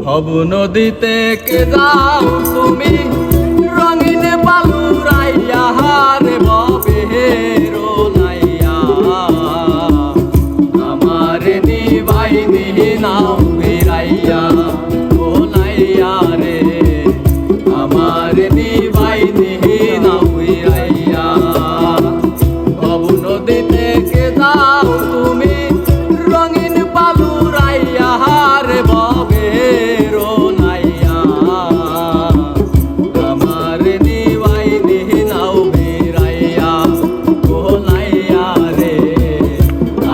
ভব নদীতে কে যাও তুমি রঙিন বালুরাইয়া রে ববের নাইয়া আমার নিবাই নিহি নাও ফিরাইয়া ও নাইয়া রে আমার নিবাই নিহি নাও ফিরাইয়া ভব নদীতে কে যাও তুমি রঙিন বালুরাইয়া রে ববের নাইয়া আমার নিবাই নিহি নাও ফিরাইয়া ও নাইয়া রে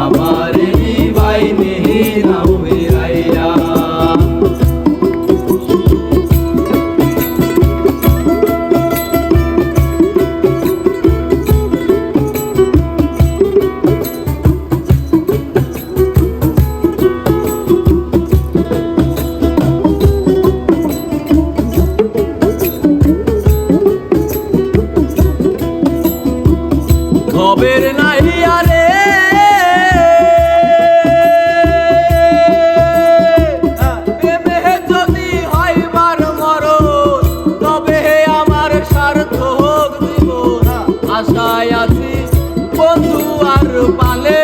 আমার নিবাই নিহি নাও ফিরাইয়া খবর নাইয়া রে প্রেমে যদি হইবার মরণ তবে আমার সার্থক জীবন আশায় আছি বন্ধু আর পালে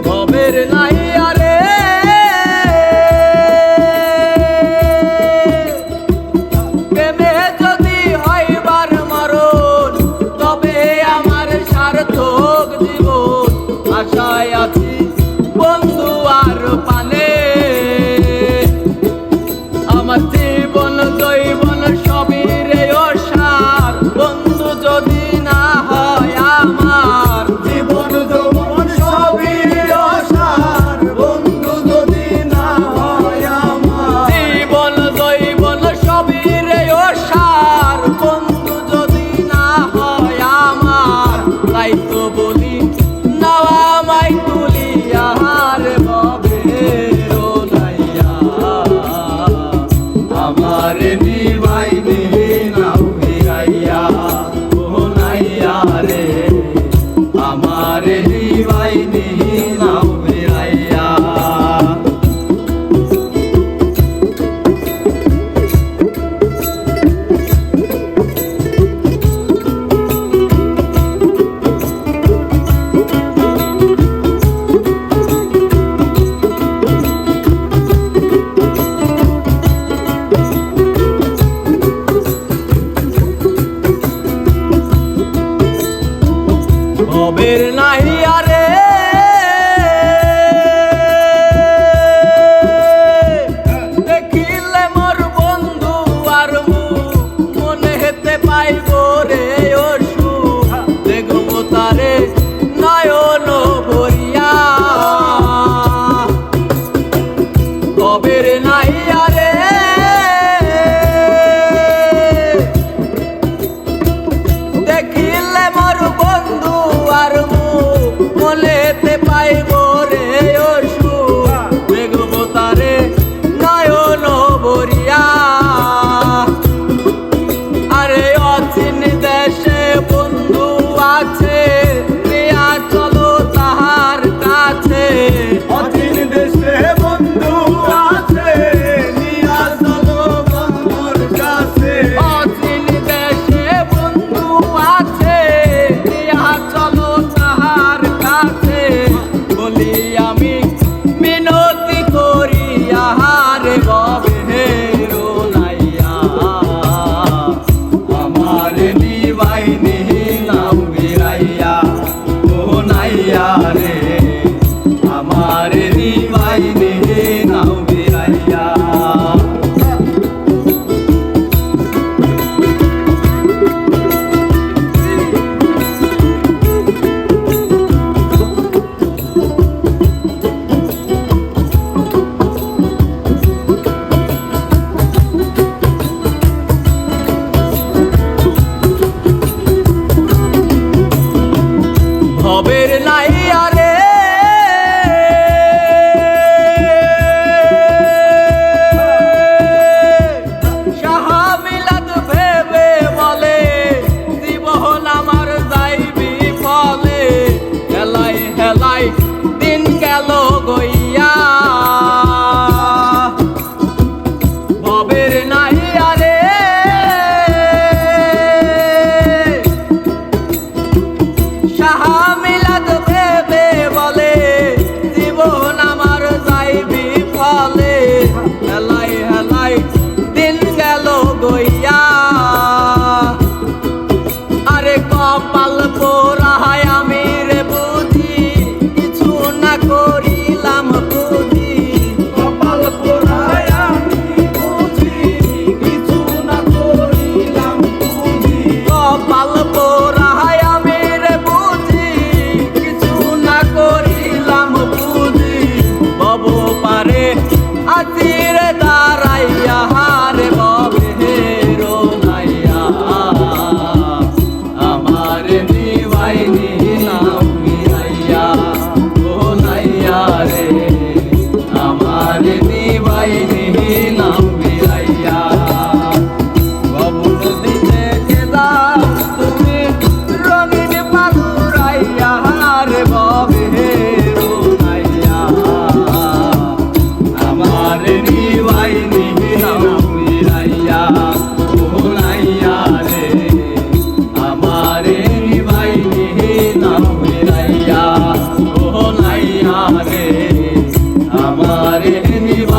খবর নাইয়া রে প্রেমে যদি হইবার মরণ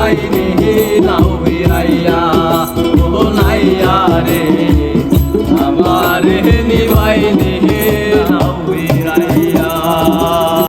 হয়নি